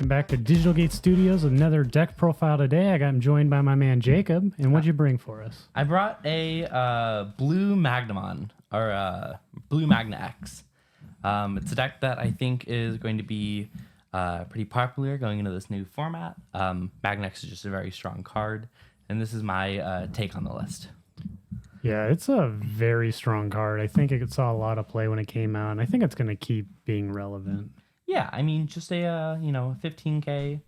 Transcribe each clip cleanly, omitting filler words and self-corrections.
welcome back to Digital Gate Studios with another deck profile today. I'm joined by my man Jacob, and what'd you bring for us? I brought a blue Magnamon, or blue Magna X. It's a deck that I think is going to be pretty popular going into this new format. Magna X is just a very strong card, and this is my take on the list. Yeah, it's a very strong card. I think it saw a lot of play when it came out, and I think it's going to keep being relevant. Yeah, I mean, just a 15k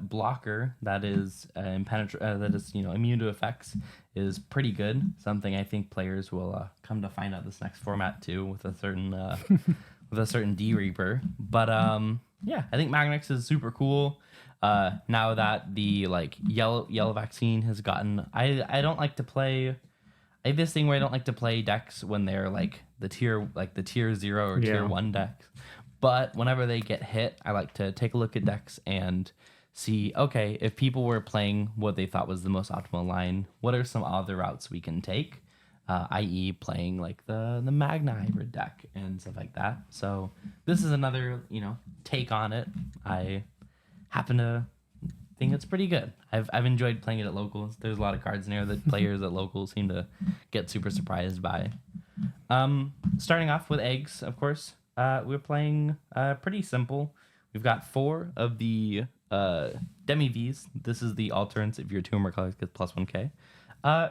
blocker that is immune to effects is pretty good. Something I think players will come to find out this next format too, with a certain D Reaper. But yeah, I think Magnex is super cool. Now that the yellow vaccine has gotten, I don't like to play. I have this thing where I don't like to play decks when they're the tier 0 or tier 1 decks. But whenever they get hit, I like to take a look at decks and see, okay, if people were playing what they thought was the most optimal line, what are some other routes we can take? I.e. playing the Magna hybrid deck and stuff like that. So this is another, take on it. I happen to think it's pretty good. I've enjoyed playing it at locals. There's a lot of cards in there that players at locals seem to get super surprised by. Starting off with eggs, of course. We're playing pretty simple. We've got 4 of the Demi Vs. This is the alternates. If your 2 or more colors gets plus 1k.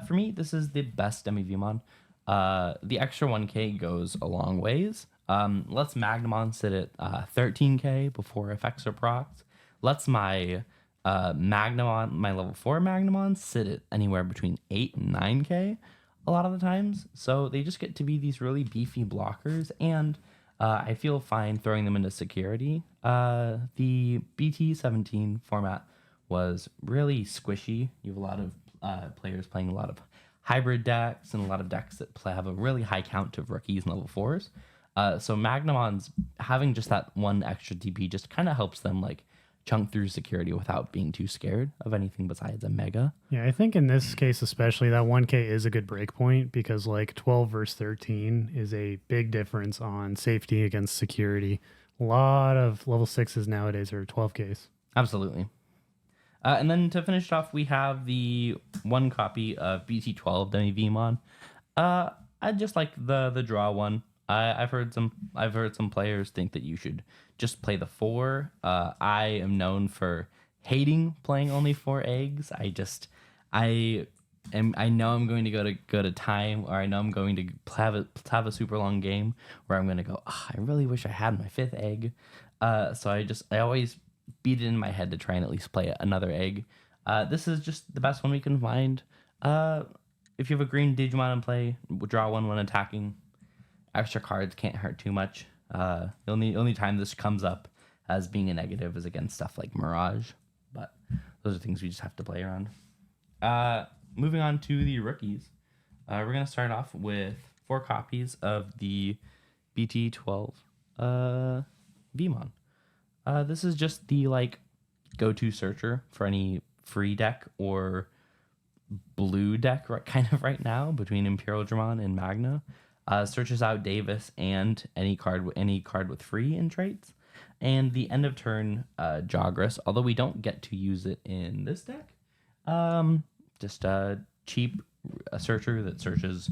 For me, this is the best Demi Vmon. The extra 1k goes a long ways. Lets Magnamon sit at 13k before effects are procs. Lets my Magnamon, my level 4 Magnamon, sit at anywhere between 8 and 9k a lot of the times. So they just get to be these really beefy blockers, and I feel fine throwing them into security. The BT17 format was really squishy. You have a lot of players playing a lot of hybrid decks and a lot of decks that have a really high count of rookies and level 4s. So Magnamon's having just that one extra DP just kind of helps them chunk through security without being too scared of anything besides a mega. Yeah, I think in this case especially, that 1k is a good break point because 12 versus 13 is a big difference on safety against security. A lot of level 6s nowadays are 12ks. Absolutely. And then to finish off, we have the 1 copy of BT12 Demi Vmon. I just like the draw one. I've heard some players think that you should just play the 4. I am known for hating playing only 4 eggs. I know I'm going to go to time, or I know I'm going to have a super long game where I'm going to go, I really wish I had my 5th egg. So I always beat it in my head to try and at least play another egg. This is just the best one we can find. If you have a green Digimon in play, draw 1 when attacking. Extra cards can't hurt too much. The only time this comes up as being a negative is against stuff like Mirage, but those are things we just have to play around. Moving on to the rookies, we're gonna start off with 4 copies of the BT12 Vmon. This is just the go-to searcher for any free deck or blue deck kind of right now between Imperial Dramon and Magna. Searches out Davis and any card with free in traits, and the end of turn Jogress. Although we don't get to use it in this deck, just a cheap searcher that searches.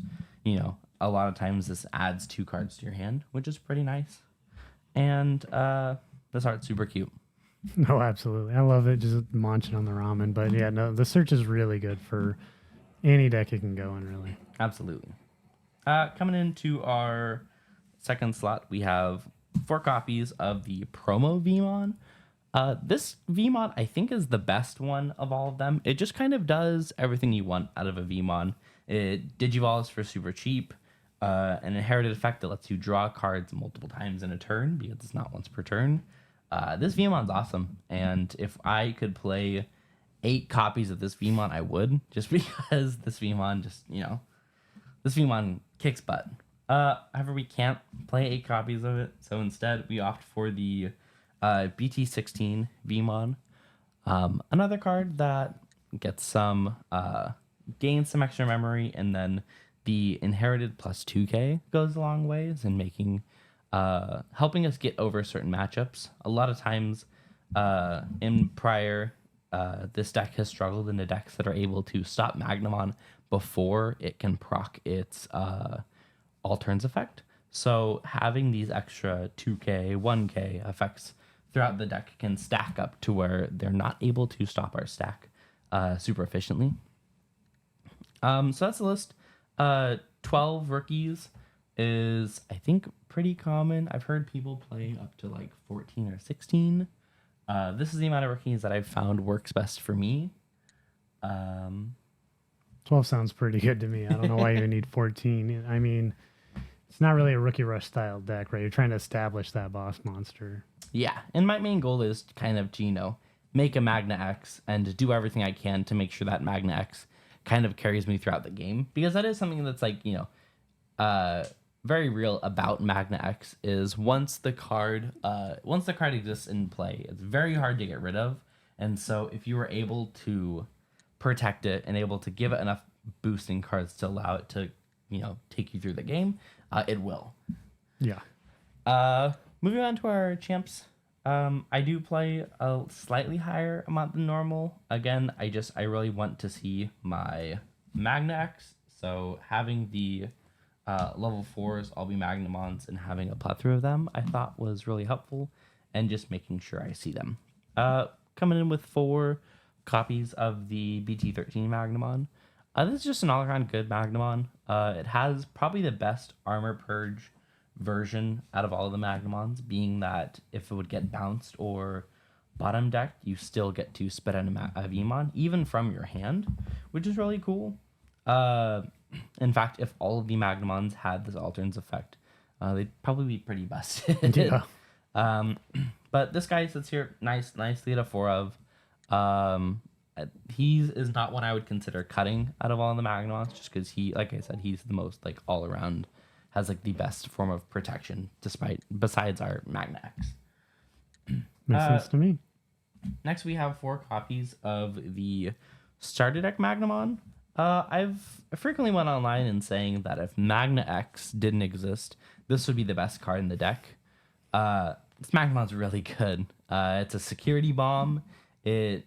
A lot of times this adds 2 cards to your hand, which is pretty nice, and this art's super cute. No, absolutely, I love it. Just munching on the ramen, but yeah, no, the search is really good for any deck it can go in. Really, absolutely. Coming into our second slot, we have 4 copies of the promo Vmon. This Vmon, I think, is the best one of all of them. It just kind of does everything you want out of a Vmon. It digivolves for super cheap. An inherited effect that lets you draw cards multiple times in a turn because it's not once per turn. This Vmon's awesome, and if I could play 8 copies of this Vmon, I would, just because this Vmon this Digimon kicks butt. However, we can't play 8 copies of it, so instead we opt for the BT16 Vmon. Another card that gets gains some extra memory, and then the inherited plus 2k goes a long ways in making helping us get over certain matchups. A lot of times In prior, this deck has struggled in the decks that are able to stop Magnamon before it can proc its all turns effect. So having these extra 2k, 1k effects throughout the deck can stack up to where they're not able to stop our stack super efficiently. So that's the list. 12 rookies is, I think, pretty common. I've heard people play up to like 14 or 16. This is the amount of rookies that I've found works best for me. 12 sounds pretty good to me. I don't know why you need 14. I mean, it's not really a rookie rush style deck, right? You're trying to establish that boss monster. Yeah, and my main goal is kind of to, make a Magna X and do everything I can to make sure that Magna X kind of carries me throughout the game, because that is something that's like, very real about Magna X is once the card exists in play, it's very hard to get rid of. And so if you were able to protect it and able to give it enough boosting cards to allow it to, take you through the game, it will. Yeah. Moving on to our champs. I do play a slightly higher amount than normal. Again, I really want to see my Magna X. So having the level 4s all be Magnamons and having a plethora of them, I thought was really helpful, and just making sure I see them. Coming in with 4 copies of the BT13 Magnamon. This is just an all-around good Magnamon. It has probably the best armor purge version out of all of the Magnamons, being that if it would get bounced or bottom decked, you still get to spit out a Vmon, even from your hand, which is really cool. In fact, if all of the Magnamons had this alterns effect, they'd probably be pretty busted. Yeah. But this guy sits here nicely at a 4 of. He is not one I would consider cutting out of all the Magnamons, just because he, like I said, he's the most like all around, has like the best form of protection besides our Magna X. Makes sense to me. Next, we have 4 copies of the starter deck Magnamon. I've frequently went online and saying that if Magna X didn't exist, this would be the best card in the deck. This Magnamon's really good. It's a security bomb. It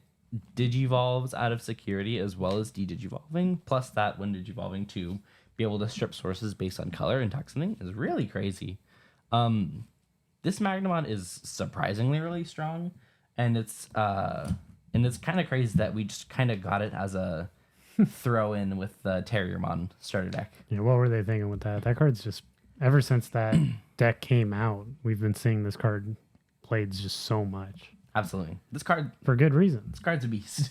digivolves out of security as well as de-digivolving. Plus that when digivolving to be able to strip sources based on color and toxicity is really crazy. This Magnamon is surprisingly really strong, and it's kind of crazy that we just kind of got it as a throw in with the Terriermon starter deck. Yeah, what were they thinking with that? That card's just, ever since that deck came out, we've been seeing this card played just so much. Absolutely. This card, for good reasons. This card's a beast.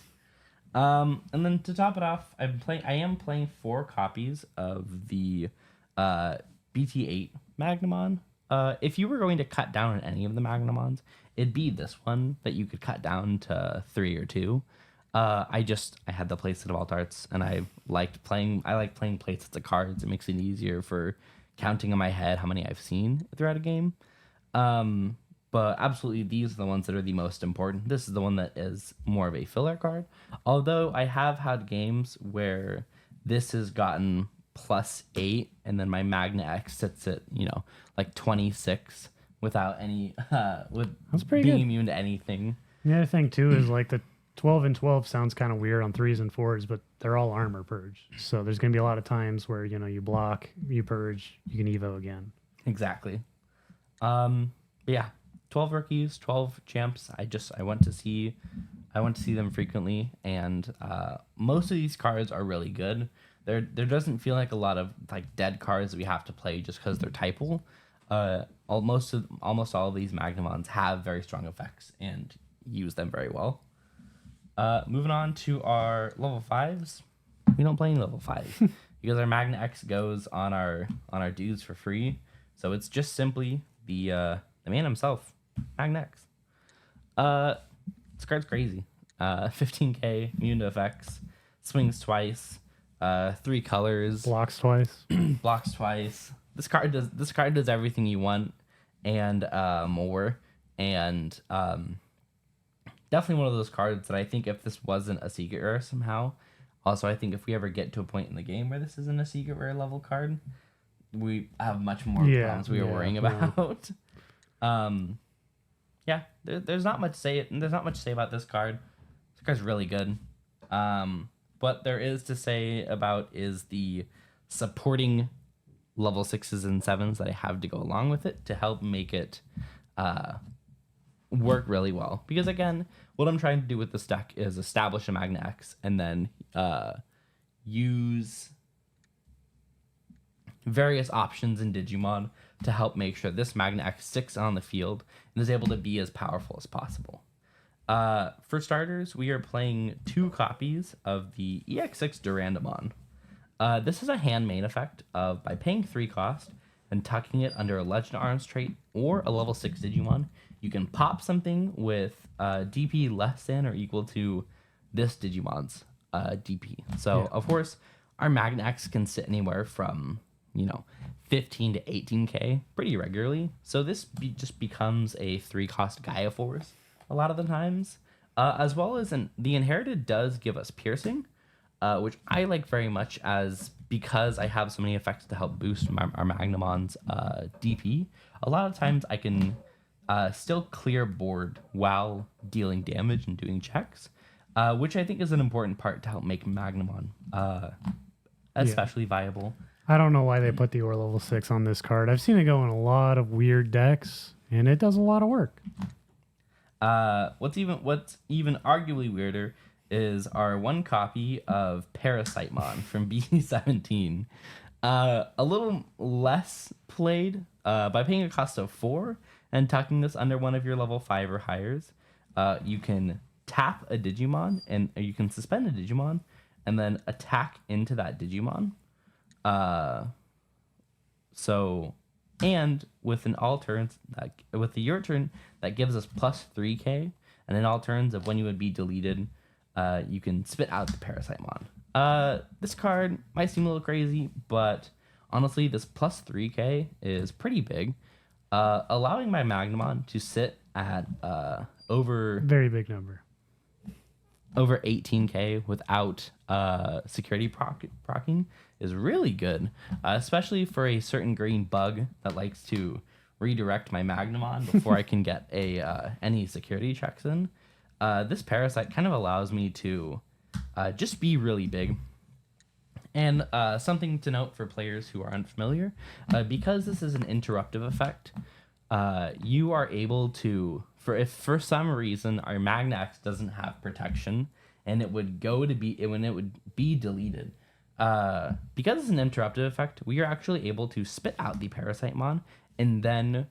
And then to top it off, I am playing 4 copies of the BT8 Magnamon. If you were going to cut down on any of the Magnamons, it'd be this one that you could cut down to 3 or 2. I had the playset of alt arts, and I like playing playsets of cards. It makes it easier for counting in my head how many I've seen throughout a game. But absolutely, these are the ones that are the most important. This is the one that is more of a filler card. Although I have had games where this has gotten +8, and then my Magna X sits at, like 26 without any, That's pretty being good. immune to anything. The other thing, too, is like the 12 and 12 sounds kind of weird on 3s and 4s, but they're all armor purge. So there's going to be a lot of times where, you block, you purge, you can Evo again. Exactly. But yeah. 12 rookies, 12 champs. I want to see them frequently, and most of these cards are really good. There doesn't feel like a lot of like dead cards that we have to play just because they're typal. Almost all of these Magnamons have very strong effects and use them very well. Moving on to our level 5s. We don't play any level 5s because our Magna X goes on our dudes for free. So it's just simply the man himself, Magna X. This card's crazy. 15k, immune to effects, swings twice, 3 colors, Blocks twice. blocks twice. This card does everything you want and more. And definitely one of those cards that I think if this wasn't a secret rare somehow. Also, I think if we ever get to a point in the game where this isn't a secret rare level card, we have much more problems we were worrying about. yeah, there's not much to say. There's not much to say about this card. This card's really good. What there is to say about is the supporting level 6s and 7s that I have to go along with it to help make it work really well. Because again, what I'm trying to do with this deck is establish a Magna X and then use various options in Digimon to help make sure this Magna X sticks on the field and is able to be as powerful as possible. For starters, we are playing 2 copies of the EX6 Durandamon. This is a hand main effect of by paying 3 cost and tucking it under a Legend Arms trait or a level 6 Digimon, you can pop something with DP less than or equal to this Digimon's DP. So, of course, our Magna X can sit anywhere from, 15 to 18k pretty regularly. So this just becomes a 3-cost Gaia Force a lot of the times. As well as the Inherited does give us Piercing, which I like very much because I have so many effects to help boost our Magnamon's DP. A lot of times I can still clear board while dealing damage and doing checks, which I think is an important part to help make Magnamon especially viable. I don't know why they put the Ore level 6 on this card. I've seen it go in a lot of weird decks, and it does a lot of work. What's even arguably weirder is our 1 copy of Parasitemon from BC17. A little less played by paying a cost of 4 and tucking this under one of your level 5 or highers. You can tap a Digimon or you can suspend a Digimon and then attack into that Digimon. And with an all turns, with the your turn, that gives us plus 3k, and in all turns of when you would be deleted, you can spit out the Parasitemon. This card might seem a little crazy, but honestly, this plus 3k is pretty big, allowing my Magnamon to sit at very big number. Over 18k without security procking is really good, especially for a certain green bug that likes to redirect my Magnamon before I can get any security checks in. This Parasite kind of allows me to just be really big. And something to note for players who are unfamiliar, because this is an interruptive effect, you are able to, if for some reason our Magna X doesn't have protection and it would be deleted, because it's an interruptive effect, we are actually able to spit out the Parasitemon and then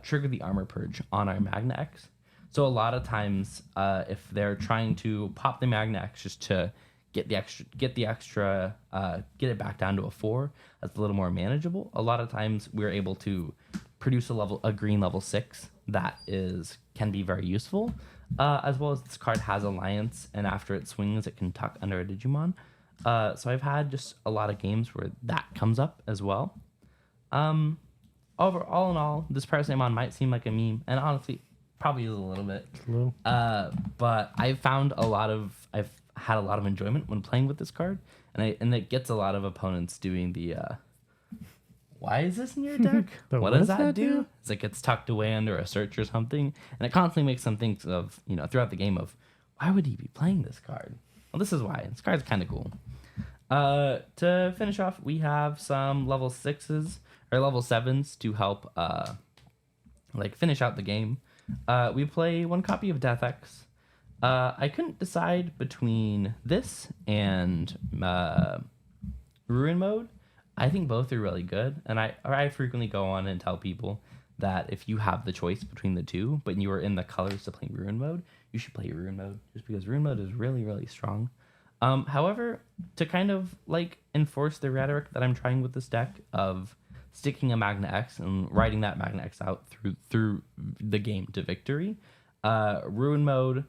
trigger the Armor Purge on our Magna X. So a lot of times, if they're trying to pop the Magna X just to get it back down to a 4, that's a little more manageable. A lot of times we're able to produce a green level 6 that can be very useful, as well as this card has Alliance, and after it swings it can tuck under a Digimon. So I've had just a lot of games where that comes up as well. All in all, this Parasitemon might seem like a meme, and honestly probably is a little bit. But I've had a lot of enjoyment when playing with this card, and it gets a lot of opponents doing the why is this in your deck? What does that do? It's like it's tucked away under a search or something, and it constantly makes them think of, throughout the game of, why would he be playing this card? Well, this is why. This card's kind of cool. To finish off, we have some level 6s or level 7s to help finish out the game. We play 1 copy of Death X. I couldn't decide between this and Ruin Mode. I think both are really good, and I frequently go on and tell people that if you have the choice between the two, but you are in the colors to play Ruin Mode, you should play Ruin Mode, just because Ruin Mode is really, really strong. However, to kind of enforce the rhetoric that I'm trying with this deck of sticking a Magna X and riding that Magna X out through the game to victory, Ruin Mode,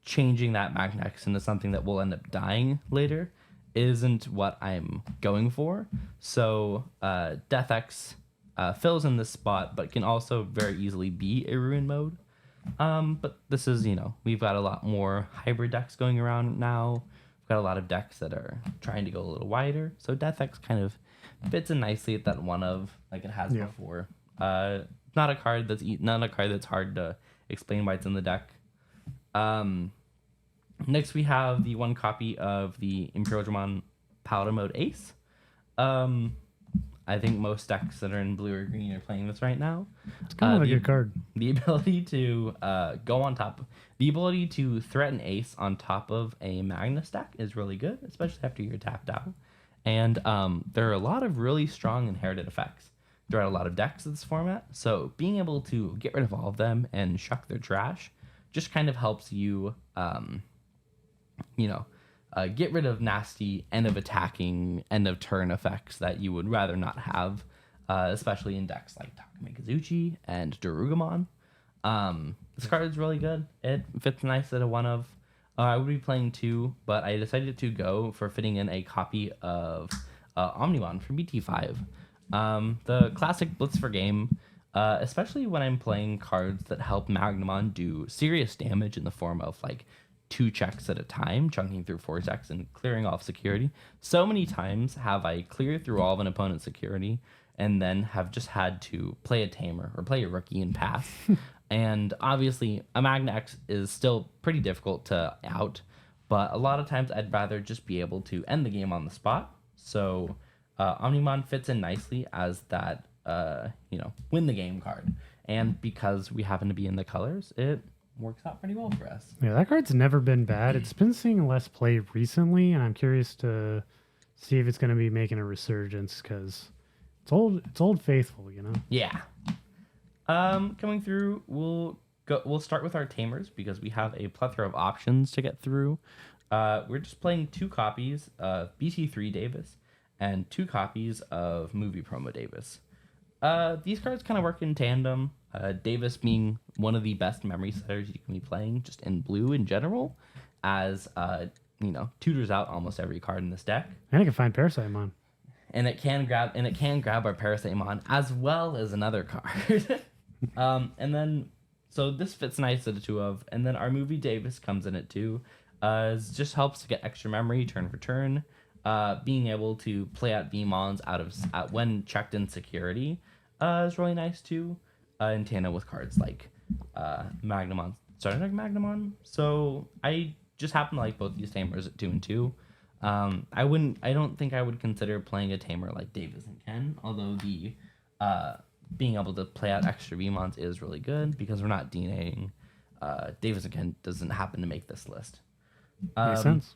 changing that Magna X into something that will end up dying later, isn't what I'm going for. So Death X fills in this spot, but can also very easily be a Ruin Mode. But this is, we've got a lot more hybrid decks going around now. We've got a lot of decks that are trying to go a little wider. So Death X kind of fits in nicely at that one of, like it has before. not a card that's hard to explain why it's in the deck. Next we have the one copy of the Imperial Digimon Paladin Mode Ace. I think most decks that are in blue or green are playing this right now. It's kind of a good card. The ability to the ability to threaten Ace on top of a Magna stack is really good, especially after you're tapped out. And there are a lot of really strong inherited effects throughout a lot of decks of this format. So being able to get rid of all of them and shuck their trash just kind of helps you, get rid of nasty end of attacking, end of turn effects that you would rather not have, especially in decks like Takumi Kazuchi and Darugamon. This card is really good. It fits nice at a one of. I would be playing 2, but I decided to go for fitting in a copy of Omnimon from BT5. The classic Blitz for game, especially when I'm playing cards that help Magnamon do serious damage in the form of like 2 checks at a time, chunking through 4 decks and clearing off security. So many times have I cleared through all of an opponent's security and then have just had to play a Tamer or play a rookie and pass. And obviously, a Magna X is still pretty difficult to out, but a lot of times I'd rather just be able to end the game on the spot. So Omnimon fits in nicely as that, win the game card. And because we happen to be in the colors, it works out pretty well for us. Yeah, that card's never been bad. It's been seeing less play recently, and I'm curious to see if it's going to be making a resurgence because it's old faithful, you know. Yeah. Coming through, we'll start with our Tamers because we have a plethora of options to get through. We're just playing 2 copies of BT3 Davis and 2 copies of Movie Promo Davis. These cards kind of work in tandem. Davis being one of the best memory setters you can be playing just in blue in general, as tutors out almost every card in this deck. And I can find Parasitemon. And it can grab our Parasitemon as well as another card. And then so this fits nice at a 2 of, and then our Movie Davis comes in at 2. Just helps to get extra memory turn for turn. Being able to play out Vmons when checked in security is really nice too. In tandem with cards like Magnamon, starting like Magnamon. So I just happen to like both these Tamers at 2 and 2. I don't think I would consider playing a Tamer like Davis and Ken, although the being able to play out extra Vmons is really good because we're not DNAing. Davis and Ken doesn't happen to make this list. Makes sense.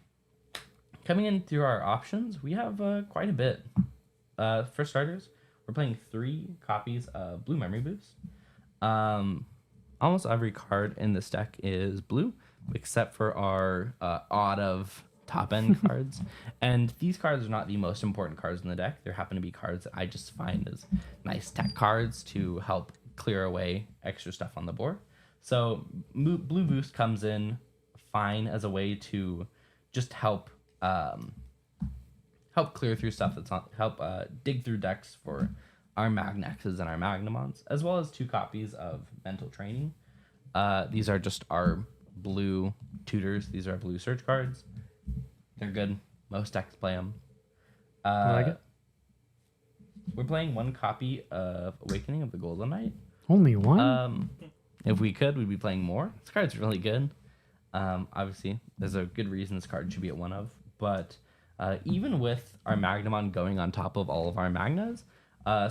Coming in through our options, we have quite a bit. For starters, we're playing 3 copies of Blue Memory Boost. Almost every card in this deck is blue, except for our odd of top end cards. And these cards are not the most important cards in the deck. There happen to be cards that I just find as nice tech cards to help clear away extra stuff on the board. So Blue Boost comes in fine as a way to just help clear through stuff that's not dig through decks for our Magnexes and our Magnamons, as well as 2 copies of Mental Training. These are just our blue tutors. These are our blue search cards. They're good. Most decks play them. I like it. We're playing 1 copy of Awakening of the Golden Knight. Only 1? If we could, we'd be playing more. This card's really good. Obviously, there's a good reason this card should be at 1 of. But even with our Magnamon going on top of all of our Magnas,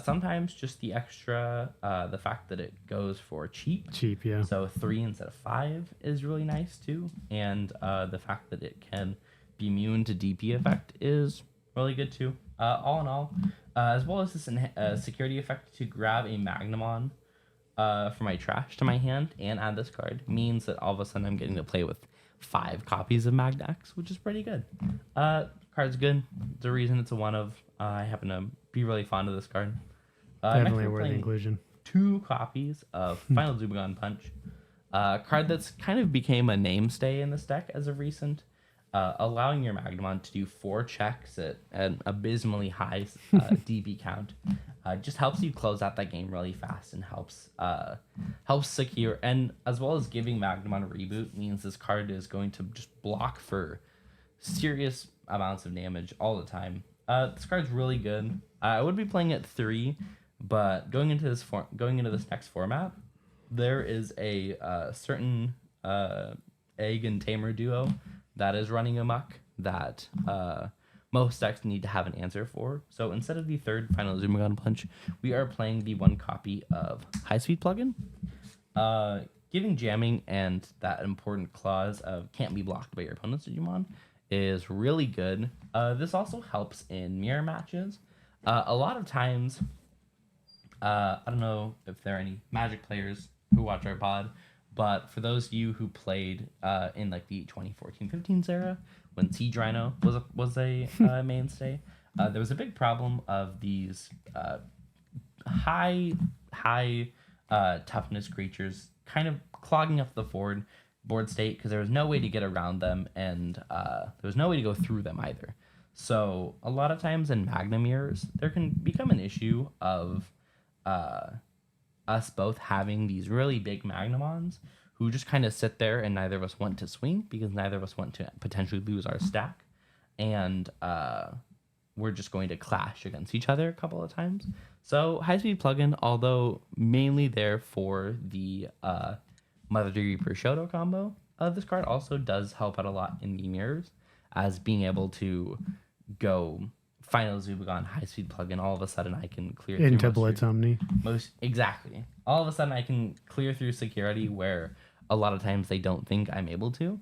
sometimes just the extra, the fact that it goes for cheap. Cheap, yeah. So 3 instead of 5 is really nice too. And the fact that it can be immune to DP effect is really good too. All in all, as well as this security effect to grab a Magnamon for my trash to my hand and add this card means that all of a sudden I'm getting to play with 5 copies of Magnax, which is pretty good. Card's good. The reason it's a 1 of. I happen to be really fond of this card. Definitely a worthy inclusion. 2 copies of Final Zubagon Punch. Card that's kind of became a namestay in this deck as of recent. Allowing your Magnamon to do 4 checks at an abysmally high DB count just helps you close out that game really fast and helps secure, and as well as giving Magnamon a reboot means this card is going to just block for serious amounts of damage all the time. This card's really good. I would be playing at 3, But going into this next format, there is a certain egg and tamer duo that is running amok that most decks need to have an answer for. So instead of the third final Zumagon punch, we are playing the one copy of High Speed Plugin. Giving jamming and that important clause of can't be blocked by your opponent's Digimon is really good. This also helps in mirror matches. A lot of times, I don't know if there are any Magic players who watch our pod, but for those of you who played in like the 2014-15 era, when Siege Rhino was a mainstay, there was a big problem of these high toughness creatures kind of clogging up the board state because there was no way to get around them, and there was no way to go through them either. So a lot of times in Magna mirrors, there can become an issue of us both having these really big Magnamons who just kind of sit there and neither of us want to swing because neither of us want to potentially lose our stack. And we're just going to clash against each other a couple of times. So High Speed Plugin, although mainly there for the Mother Degree Prosciutto combo, this card also does help out a lot in the mirrors, as being able to go Final Zubagon High Speed Plugin, all of a sudden I can clear through Into Blitz Omni. Exactly. All of a sudden I can clear through security where a lot of times they don't think I'm able to.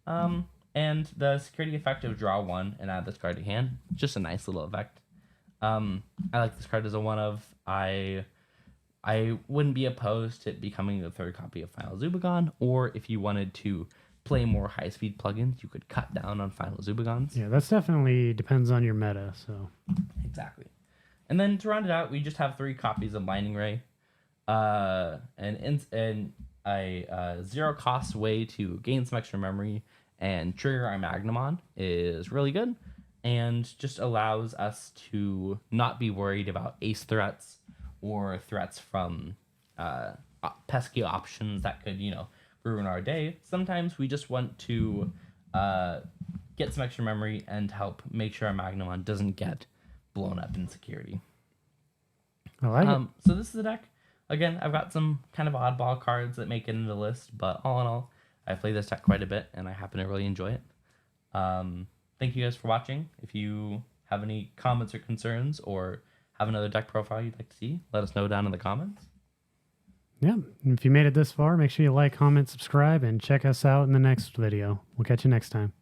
And the security effect of draw one and add this card to hand, just a nice little effect. I like this card as a one of. I wouldn't be opposed to it becoming the third copy of Final Zubagon, or if you wanted to play more high speed plugins, you could cut down on Final Zubagons. Yeah, that's definitely depends on your meta. So exactly. And then to round it out, we just have 3 copies of Lightning Ray, and a zero cost way to gain some extra memory and trigger our Magnamon is really good, and just allows us to not be worried about ace threats or threats from pesky options that could, ruin our day. Sometimes we just want to get some extra memory and help make sure our Magnamon doesn't get blown up in security. I like it. So this is the deck. Again, I've got some kind of oddball cards that make it into the list, but all in all, I play this deck quite a bit, and I happen to really enjoy it. Thank you guys for watching. If you have any comments or concerns, or have another deck profile you'd like to see, let us know down in the comments. Yeah, and if you made it this far, make sure you like, comment, subscribe, and check us out in the next video. We'll catch you next time.